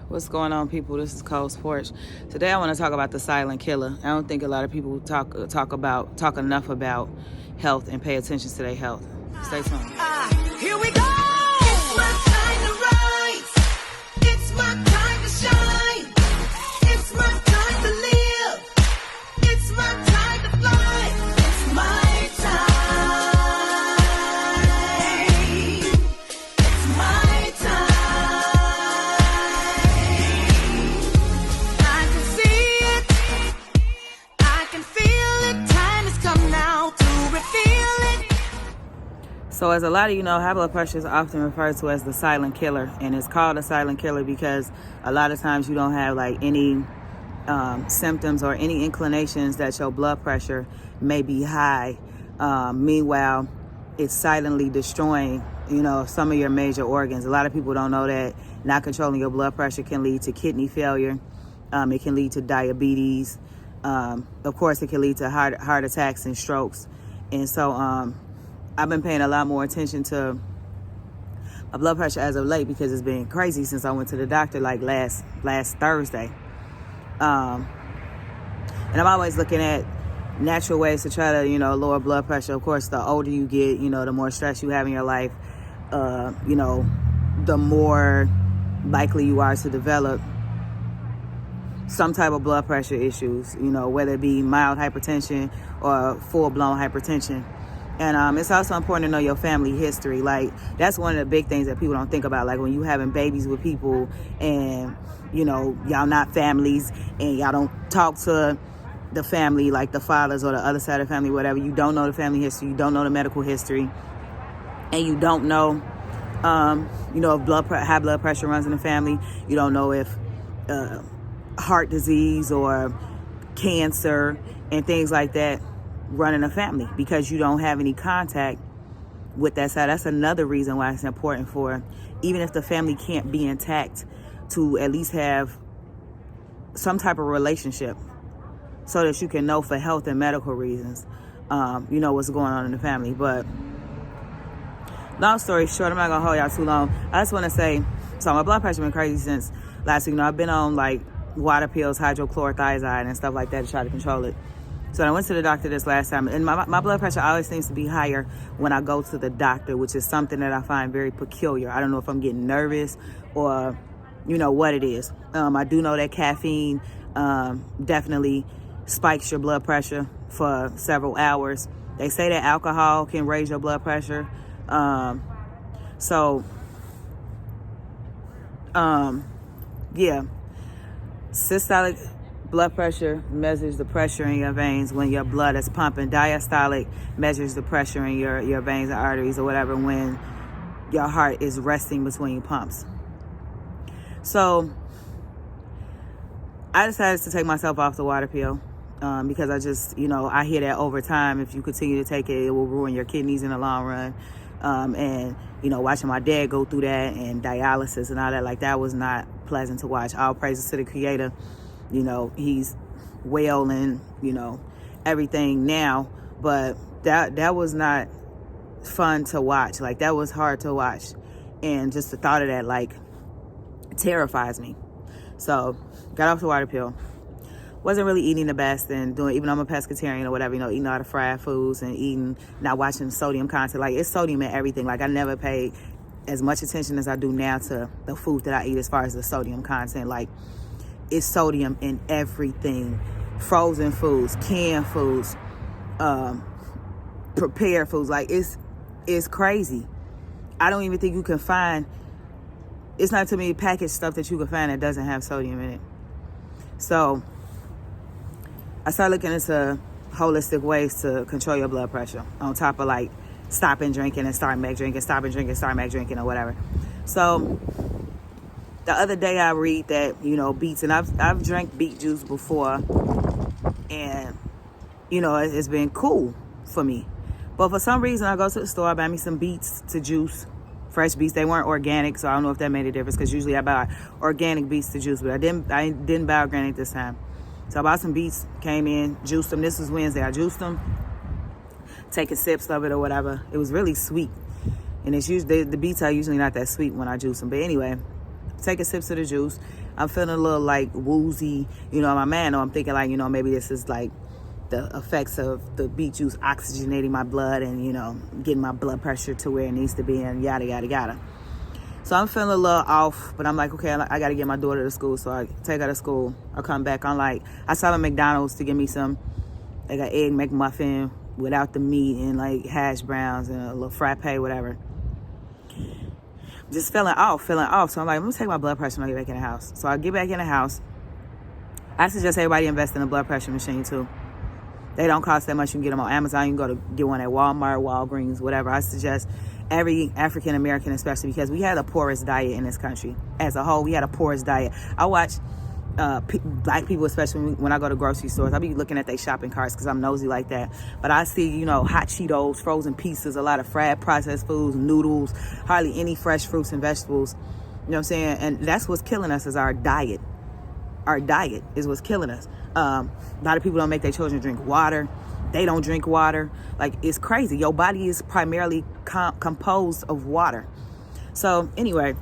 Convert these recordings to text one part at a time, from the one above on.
What's going on, people? This is Cole's Porch. Today I want to talk about the silent killer. I don't think a lot of people talk enough about health and pay attention to their health. Stay tuned. Here we go. It's my time to rise. It's my time to shine. It's my time to live. It's my time to fly. It's my time. It's my time. I can see it. I can feel it. Time has come now to reveal it. So as a lot of you know, high blood pressure is often referred to as the silent killer, and it's called a silent killer because a lot of times you don't have like any symptoms or any inclinations that your blood pressure may be high. Meanwhile, it's silently destroying, some of your major organs. A lot of people don't know that not controlling your blood pressure can lead to kidney failure. It can lead to diabetes. Of course, it can lead to heart attacks and strokes. And so I've been paying a lot more attention to my blood pressure as of late because it's been crazy since I went to the doctor like last Thursday. And I'm always looking at natural ways to try to, lower blood pressure. Of course, the older you get, the more stress you have in your life, the more likely you are to develop some type of blood pressure issues, whether it be mild hypertension or full-blown hypertension. And it's also important to know your family history. Like, that's one of the big things that people don't think about. Like, when you having babies with people and, y'all not families and y'all don't talk to the family, like the fathers or the other side of the family, whatever. You don't know the family history. You don't know the medical history. And you don't know, if high blood pressure runs in the family. You don't know if heart disease or cancer and things like that run in a family because you don't have any contact with that side. That's another reason why it's important for, even if the family can't be intact, to at least have some type of relationship so that you can know for health and medical reasons, what's going on in the family. But long story short, I'm not gonna hold y'all too long. I just want to say, so my blood pressure been crazy since last week. I've been on like water pills, hydrochlorothiazide and stuff like that to try to control it. So I went to the doctor this last time, and my blood pressure always seems to be higher when I go to the doctor, which is something that I find very peculiar. I don't know if I'm getting nervous or, what it is. I do know that caffeine definitely spikes your blood pressure for several hours. They say that alcohol can raise your blood pressure. Systolic blood pressure measures the pressure in your veins when your blood is pumping. Diastolic measures the pressure in your veins and arteries or whatever when your heart is resting between pumps. So I decided to take myself off the water pill because I just, I hear that over time, if you continue to take it, it will ruin your kidneys in the long run. And, watching my dad go through that and dialysis and all that, like, that was not pleasant to watch. All praises to the Creator. He's well and, everything now, but that was not fun to watch. Like, that was hard to watch. And just the thought of that, like, terrifies me. So got off the water pill. Wasn't really eating the best and doing, even though I'm a pescatarian or whatever, eating all the fried foods and not watching sodium content. Like, it's sodium in everything. Like, I never paid as much attention as I do now to the food that I eat as far as the sodium content. Like, it's sodium in everything. Frozen foods, canned foods, prepared foods. Like, it's crazy. I don't even think you can find, it's not too many packaged stuff that you can find that doesn't have sodium in it. So I started looking into holistic ways to control your blood pressure on top of like stopping drinking and starting back drinking, stopping drinking, starting back drinking or whatever. So the other day I read that, beets, and I've drank beet juice before and, it's been cool for me. But for some reason I go to the store, I buy me some beets to juice, fresh beets. They weren't organic, so I don't know if that made a difference because usually I buy organic beets to juice, but I didn't buy organic this time. So I bought some beets, came in, juiced them. This was Wednesday. I juiced them, taking sips of it or whatever. It was really sweet. And it's usually, the beets are usually not that sweet when I juice them. But anyway, taking sips of the juice. I'm feeling a little like woozy. You know, my man, I'm thinking like, you know, maybe this is like the effects of the beet juice oxygenating my blood and, you know, getting my blood pressure to where it needs to be and yada, yada, yada. So I'm feeling a little off, but I'm like, okay, I got to get my daughter to school. So I take her to school. I come back. I stop at McDonald's to get me some, like an egg McMuffin without the meat and like hash browns and a little frappe, whatever. Just feeling off. So I'm like, I'm going to take my blood pressure when I get back in the house. So I get back in the house. I suggest everybody invest in a blood pressure machine too. They don't cost that much. You can get them on Amazon. You can go to get one at Walmart, Walgreens, whatever. I suggest every African American, especially because we had the poorest diet in this country as a whole. We had a poorest diet. I watch black people, especially when I go to grocery stores. I be looking at their shopping carts because I'm nosy like that. But I see, you know, hot Cheetos, frozen pizzas, a lot of fried processed foods, noodles, hardly any fresh fruits and vegetables. You know what I'm saying? And that's what's killing us is our diet. Our diet is what's killing us. A lot of people don't make their children drink water. They don't drink water. Like, it's crazy. Your body is primarily composed of water. So anyway,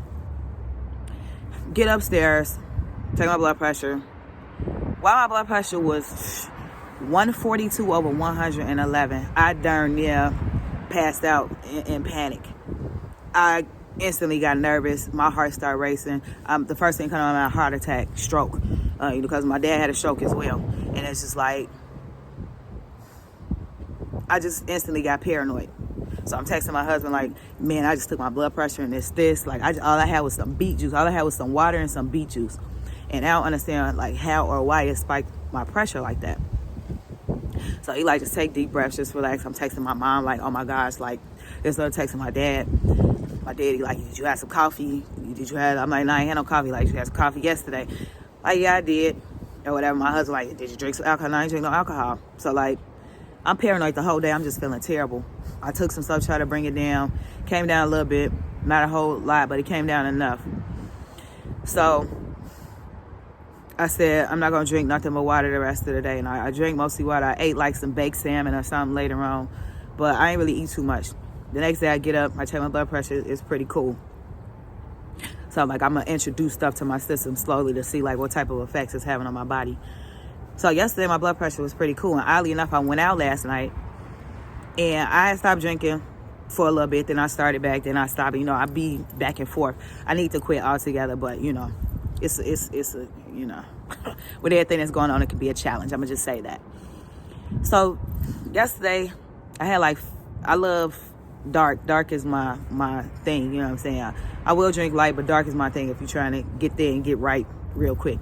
get upstairs, take my blood pressure. While my blood pressure was 142 over 111, I darn near passed out in panic. I instantly got nervous. My heart started racing. The first thing coming out, heart attack, stroke. Because my dad had a stroke as well. And it's just like, I just instantly got paranoid. So I'm texting my husband like, man, I just took my blood pressure and it's this. Like, all I had was some beet juice. All I had was some water and some beet juice. And I don't understand like how or why it spiked my pressure like that. So he like, just take deep breaths, just relax. I'm texting my mom like, oh my gosh, like, this other texting my dad. My daddy like, did you have some coffee? I'm like, nah, I ain't had no coffee. Like, you had some coffee yesterday. Like, yeah, I did. Or whatever. My husband like, did you drink some alcohol? No, I didn't drink no alcohol. So like, I'm paranoid the whole day. I'm just feeling terrible. I took some stuff, tried to bring it down. Came down a little bit. Not a whole lot, but it came down enough. So I said, I'm not going to drink nothing but water the rest of the day. And I drank mostly water. I ate like some baked salmon or something later on. But I ain't really eat too much. The next day I get up, I check my blood pressure. It's pretty cool. So I'm like, I'm going to introduce stuff to my system slowly to see like what type of effects it's having on my body. So yesterday my blood pressure was pretty cool. And oddly enough, I went out last night and I had stopped drinking for a little bit. Then I started back. Then I stopped. You know, I be back and forth. I need to quit altogether. But, you know, it's a, you know, with everything that's going on, it can be a challenge. I'm going to just say that. So yesterday I had like, I love dark. Dark is my thing. You know what I'm saying? I will drink light, but dark is my thing if you're trying to get there and get right real quick.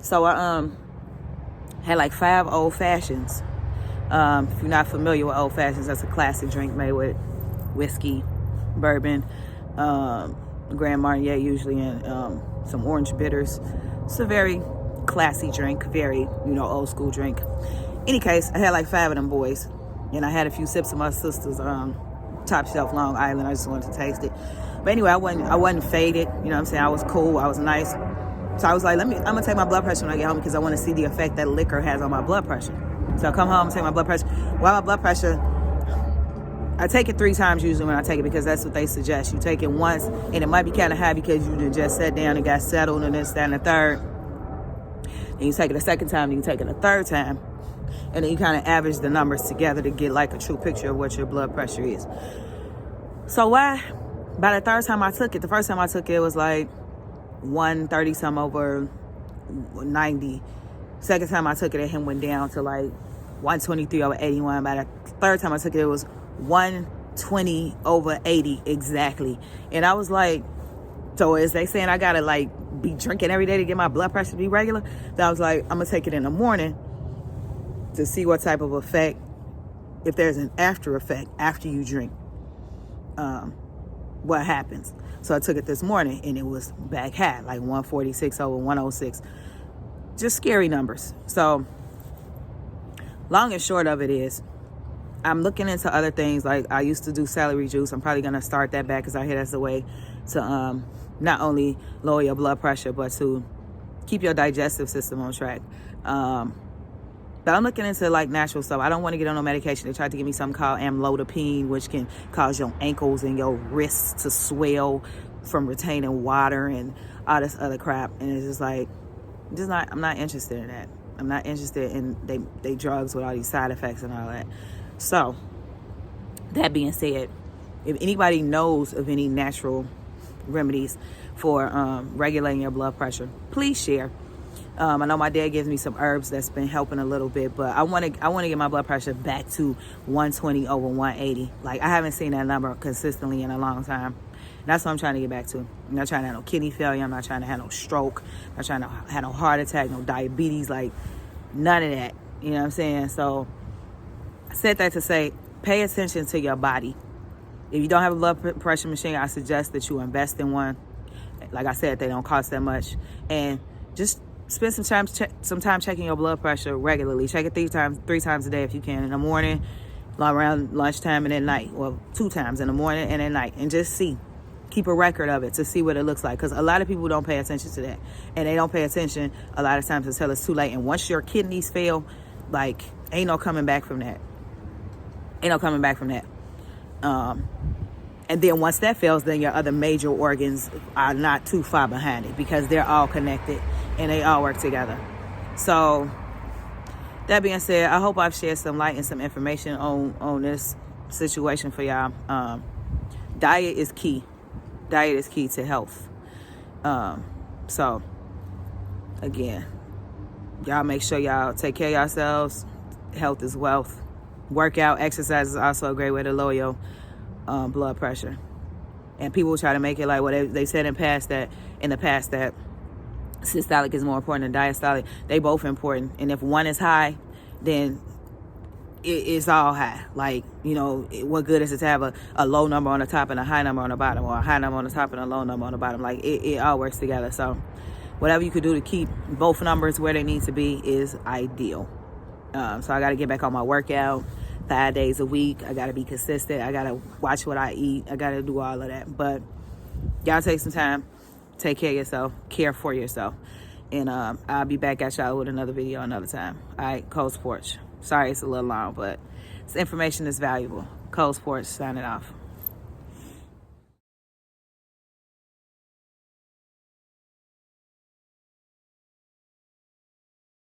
So I had like 5 old fashions. If you're not familiar with old fashions, that's a classic drink made with whiskey, bourbon, Grand Marnier usually, and some orange bitters. It's a very classy drink, very, you know, old school drink. Any case, I had like 5 of them boys, and I had a few sips of my sister's top shelf Long Island. I just wanted to taste it. But anyway, I wasn't faded. You know what I'm saying? I was cool. I was nice. So I was like, I'm going to take my blood pressure when I get home because I want to see the effect that liquor has on my blood pressure. So I come home, take my blood pressure. Well, my blood pressure, I take it 3 times usually when I take it because that's what they suggest. You take it once, and it might be kind of high because you just sat down and got settled and this, that, and the third. And you take it a second time, and you take it a third time. And then you kind of average the numbers together to get like a true picture of what your blood pressure is. So by the third time I took it, the first time I took it was like 130 some over 90. Second time I took it, it went down to like 123 over 81. By the third time I took it, it was 120 over 80 exactly. And I was like, so is they saying I gotta like be drinking every day to get my blood pressure to be regular? So I was like, I'm gonna take it in the morning to see what type of effect, if there's an after effect after you drink, what happens. So I took it this morning and it was back high, like 146 over 106. Just scary numbers. So long and short of it is, I'm looking into other things. Like I used to do celery juice. I'm probably going to start that back because I hear that's the way to not only lower your blood pressure, but to keep your digestive system on track. But I'm looking into like natural stuff. I don't want to get on no medication. They tried to give me something called amlodipine, which can cause your ankles and your wrists to swell from retaining water and all this other crap. And it's just like, I'm not interested in that. I'm not interested in they drugs with all these side effects and all that. So that being said, if anybody knows of any natural remedies for regulating your blood pressure, please share. I know my dad gives me some herbs that's been helping a little bit, but I want to get my blood pressure back to 120 over 180. Like, I haven't seen that number consistently in a long time. That's what I'm trying to get back to. I'm not trying to have no kidney failure. I'm not trying to have no stroke. I'm not trying to have no heart attack, no diabetes, like none of that. You know what I'm saying? So I said that to say, pay attention to your body. If you don't have a blood pressure machine, I suggest that you invest in one. Like I said, they don't cost that much. And just spend some time checking your blood pressure regularly. Check it three times a day if you can. In the morning, around lunchtime, and at night. Well, 2 times in the morning and at night. And just see. Keep a record of it to see what it looks like. Because a lot of people don't pay attention to that. And they don't pay attention a lot of times until it's too late. And once your kidneys fail, like, ain't no coming back from that. Ain't no coming back from that. And then once that fails, then your other major organs are not too far behind it, because they're all connected and they all work together. So that being said, I hope I've shared some light and some information on this situation for y'all. Diet is key. Diet is key to health. So again, y'all make sure y'all take care of yourselves. Health is wealth. Workout, exercise is also a great way to lower your blood pressure. And people try to make it like, well, they said in the past that systolic is more important than diastolic. They both important. And if one is high, then it's all high. Like, you know, what good is it to have a low number on the top and a high number on the bottom, or a high number on the top and a low number on the bottom? Like, it all works together. So whatever you could do to keep both numbers where they need to be is ideal. So I got to get back on my workout 5 days a week. I got to be consistent. I got to watch what I eat. I got to do all of that. But y'all take some time. Take care of yourself. Care for yourself. And I'll be back at y'all with another video another time. All right, Cole's Porch. Sorry it's a little long, but this information is valuable. Cole's Porch signing off.